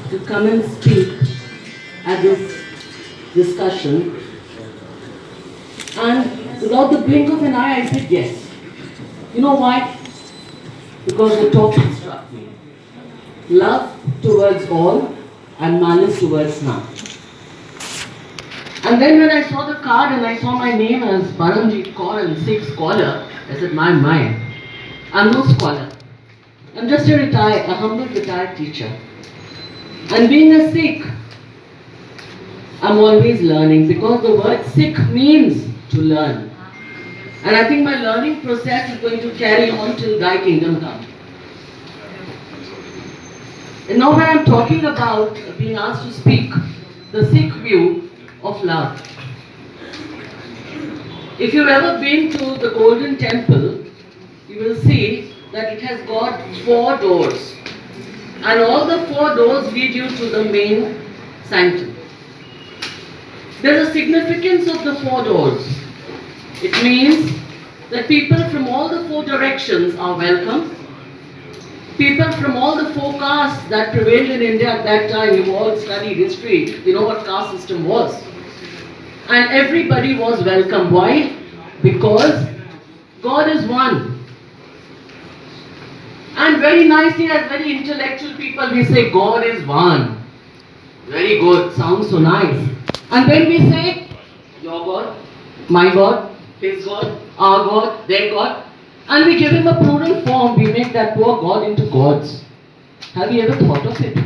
to come and speak at this discussion, and without the blink of an eye I said yes. You know why? Because the topic struck me. Love towards all and malice towards none. And then when I saw the card and I saw my name as Paramjeet Kaur and Sikh scholar, I said, my, I'm no scholar. I'm just a humble retired teacher. And being a Sikh, I'm always learning, because the word Sikh means to learn. And I think my learning process is going to carry on till thy kingdom come. And now when I'm talking about being asked to speak the Sikh view of love. If you've ever been to the Golden Temple, you will see that it has got 4 doors. And all the 4 doors lead you to the main sanctum. There's a significance of the 4 doors. It means that people from all the 4 directions are welcome. People from all the 4 castes that prevailed in India at that time, you've all studied history, you know what caste system was. And everybody was welcome. Why? Because God is one. And very nicely, as very intellectual people, we say God is one. Very good, sounds so nice. And then we say, your God, my God, his God, our God, their God. And we give him a plural form, we make that poor God into gods. Have you ever thought of it?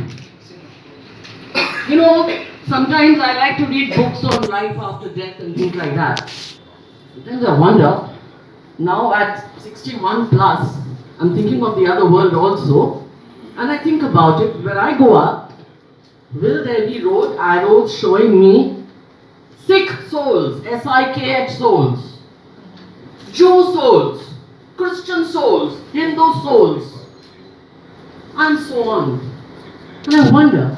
You know, sometimes I like to read books on life after death and things like that. Sometimes I wonder, now at 61 plus, I'm thinking of the other world also, and I think about it, when I go up, will there be road arrows showing me Sikh souls, S-I-K-H souls, Jew souls, Christian souls, Hindu souls, and so on. And I wonder,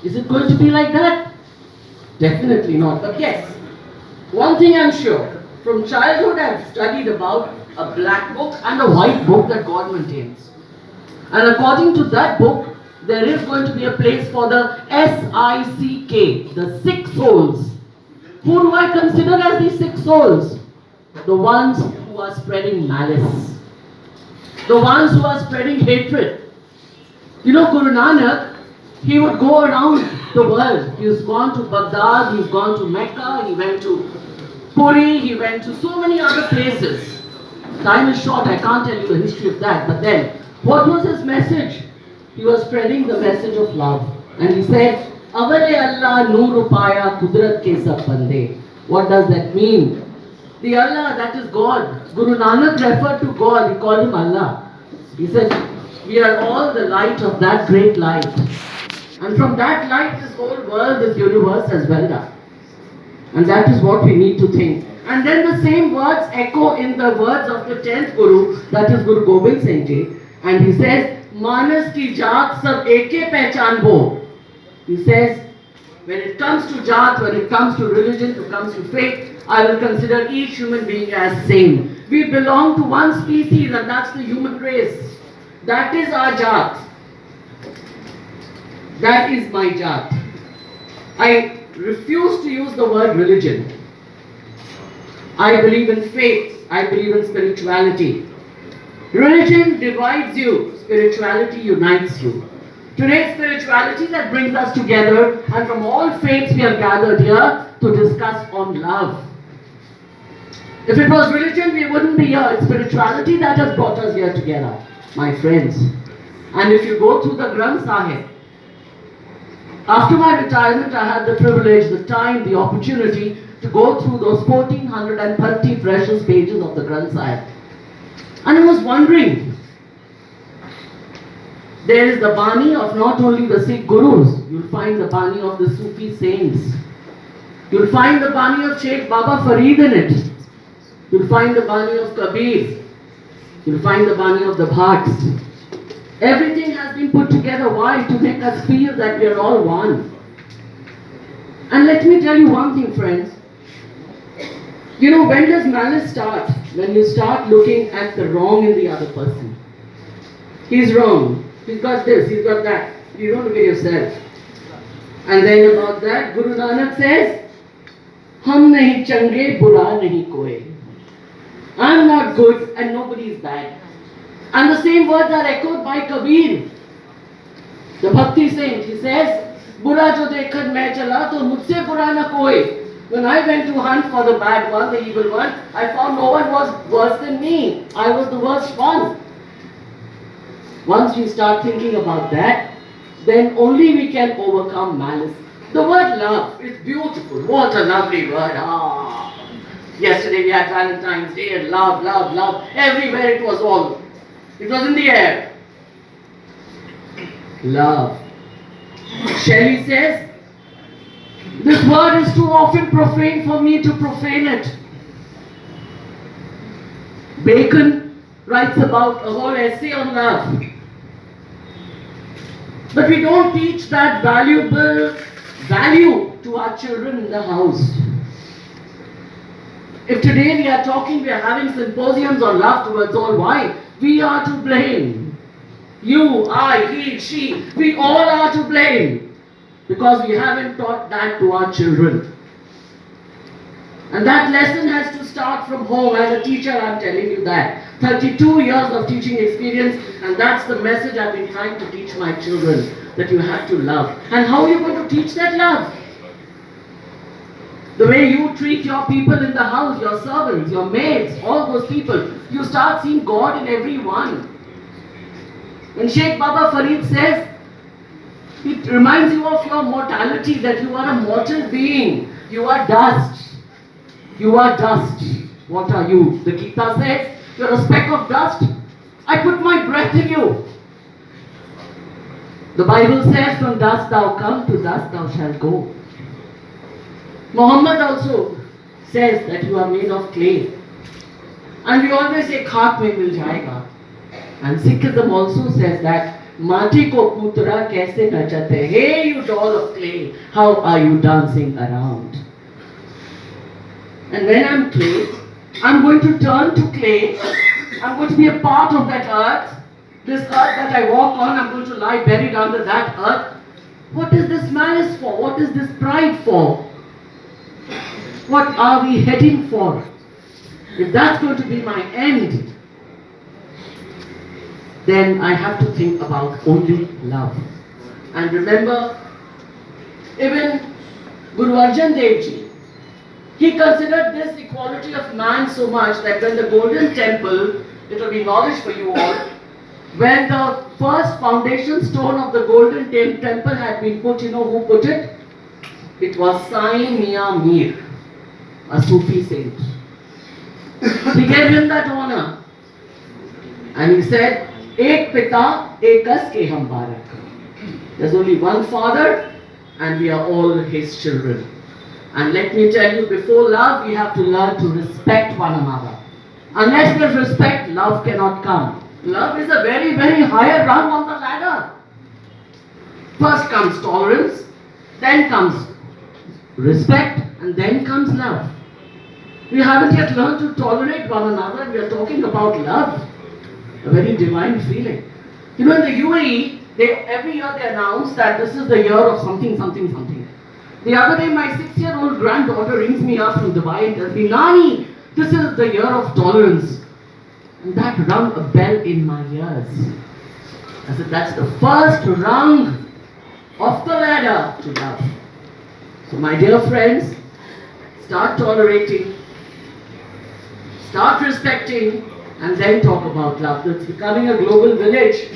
is it going to be like that? Definitely not. But yes, one thing I'm sure, from childhood I've studied about a black book and a white book that God maintains. And according to that book, there is going to be a place for the S-I-C-K, the Sikh souls. Who do I consider as these Sikh souls? The ones who are spreading malice. The ones who are spreading hatred. You know, Guru Nanak, he would go around the world. He's gone to Baghdad, he's gone to Mecca, he went to Puri, he went to so many other places. Time is short, I can't tell you the history of that. But then, what was his message? He was spreading the message of love. And he said, Avale Allah Noor Paya Kudrat Ke Sab Bande. What does that mean? The Allah, that is God. Guru Nanak referred to God, he called him Allah. He said, we are all the light of that great light. And from that light, this whole world, this universe has well done. And that is what we need to think. And then the same words echo in the words of the 10th Guru, that is Guru Gobind Singh Ji. And he says, Manas ki jaat sab eke pehchan bo. He says, when it comes to jaat, when it comes to religion, when it comes to faith, I will consider each human being as same. We belong to one species, and that's the human race. That is our jaat. That is my jaat. I refuse to use the word religion. I believe in faith. I believe in spirituality. Religion divides you. Spirituality unites you. Today's spirituality that brings us together, and from all faiths we are gathered here to discuss on love. If it was religion, we wouldn't be here. It's spirituality that has brought us here together, my friends. And if you go through the Granth Sahib, after my retirement, I had the privilege, the time, the opportunity to go through those 1430 precious pages of the Granth Sahib. And I was wondering, there is the Bani of not only the Sikh Gurus, you'll find the Bani of the Sufi saints. You'll find the Bani of Sheikh Baba Farid in it. You'll find the Bani of Kabir. You'll find the Bani of the Bhats. Everything has been put together. Why? To make us feel that we are all one. And let me tell you one thing, friends. You know, when does malice start? when you start looking at the wrong in the other person. He's wrong. He's got this, he's got that. You don't look at yourself. And then about that, Guru Nanak says, Hum nahi change, bura nahi koi. I'm not good and nobody is bad. And the same words are echoed by Kabir, the Bhakti saint. He says, Bura jo dekhar main chala, to mujhse bura na koi. When I went to hunt for the bad one, the evil one, I found no one was worse than me. I was the worst one. Once we start thinking about that, then only we can overcome malice. The word love is beautiful. What a lovely word. Yesterday we had Valentine's Day and love, love, love. Everywhere it was all. It was in the air. Love. Shelley says, this word is too often profane for me to profane it. Bacon writes about a whole essay on love. But we don't teach that valuable value to our children in the house. If today we are talking, we are having symposiums on love towards all, why? We are to blame. You, I, he, she, we all are to blame. Because we haven't taught that to our children. And that lesson has to start from home. As a teacher, I'm telling you that. 32 years of teaching experience, and that's the message I've been trying to teach my children, that you have to love. And how are you going to teach that love? The way you treat your people in the house, your servants, your maids, all those people, you start seeing God in everyone. When Sheikh Baba Farid says, it reminds you of your mortality, that you are a mortal being. You are dust. You are dust. What are you? The Gita says, you're a speck of dust. I put my breath in you. The Bible says, from dust thou come, to dust thou shalt go. Muhammad also says that you are made of clay. And we always say, khak mein mil jayega. And Sikhism also says that, Mati ko putra kaise nachate? Hey, you doll of clay, how are you dancing around? And when I'm clay, I'm going to turn to clay. I'm going to be a part of that earth. This earth that I walk on, I'm going to lie buried under that earth. What is this malice for? What is this pride for? What are we heading for? If that's going to be my end, then I have to think about only love. And remember, even Guru Arjan Dev Ji, he considered this equality of man so much that when the Golden Temple, it will be knowledge for you all, when the first foundation stone of the Golden Temple had been put, you know who put it? It was Sai Mia Mir, a Sufi saint. He gave him that honor. And he said, Ek pita, ekas ke hum barak. There's only one father and we are all his children. And let me tell you, before love, we have to learn to respect one another. Unless there's respect, love cannot come. Love is a very, very higher rung on the ladder. First comes tolerance, then comes respect, and then comes love. We haven't yet learned to tolerate one another, and we are talking about love. A very divine feeling. You know, in the UAE, every year they announce that this is the year of something, something, something. The other day, my 6-year-old granddaughter rings me up from Dubai and tells me, Nani, this is the year of tolerance. And that rung a bell in my ears. I said, that's the first rung of the ladder to love. So my dear friends, start tolerating, start respecting, and then talk about love. It's becoming a global village.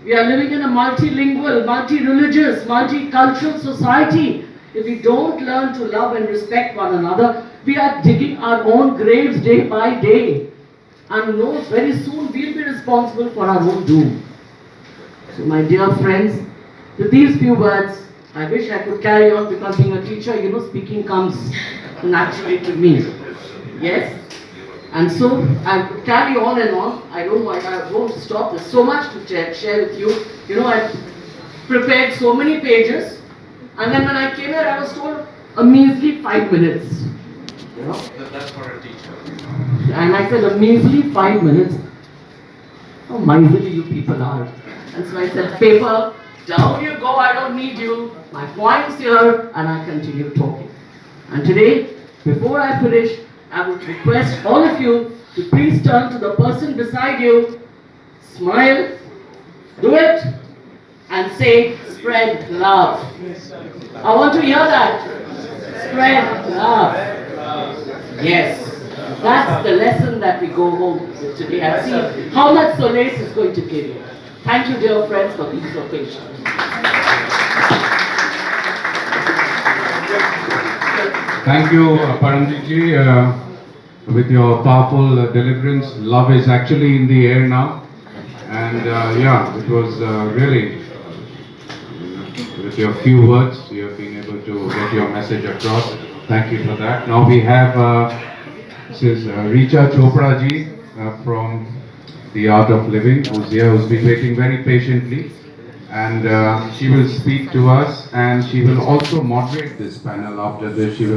We are living in a multilingual, multi-religious, multicultural society. If we don't learn to love and respect one another, we are digging our own graves day by day. And know very soon we'll be responsible for our own doom. So my dear friends, with these few words, I wish I could carry on, because being a teacher, you know, speaking comes naturally to me. Yes? And so I could carry on and on. I won't stop. There's so much to share with you. You know, I've prepared so many pages. And then when I came here, I was told a measly 5 minutes. You know? That's for a teacher. And I said, a measly 5 minutes. How miserly you people are. And so I said, paper, down you go, I don't need you. My point's here, and I continue talking. And today, before I finish, I would request all of you to please turn to the person beside you, smile, do it, and say, spread love. I want to hear that. Spread love. Yes. That's the lesson that we go home with today and see how much solace is going to give you. Thank you, dear friends, for being so patient. Thank you, Paramjeet ji, with your powerful deliverance. Love is actually in the air now. And yeah, it was really, with your few words, you have been able to get your message across. Thank you for that. Now we have Mrs. Richa Chopra ji from The Art of Living, who's here, who's been waiting very patiently. And she will speak to us, and she will also moderate this panel. After this, she will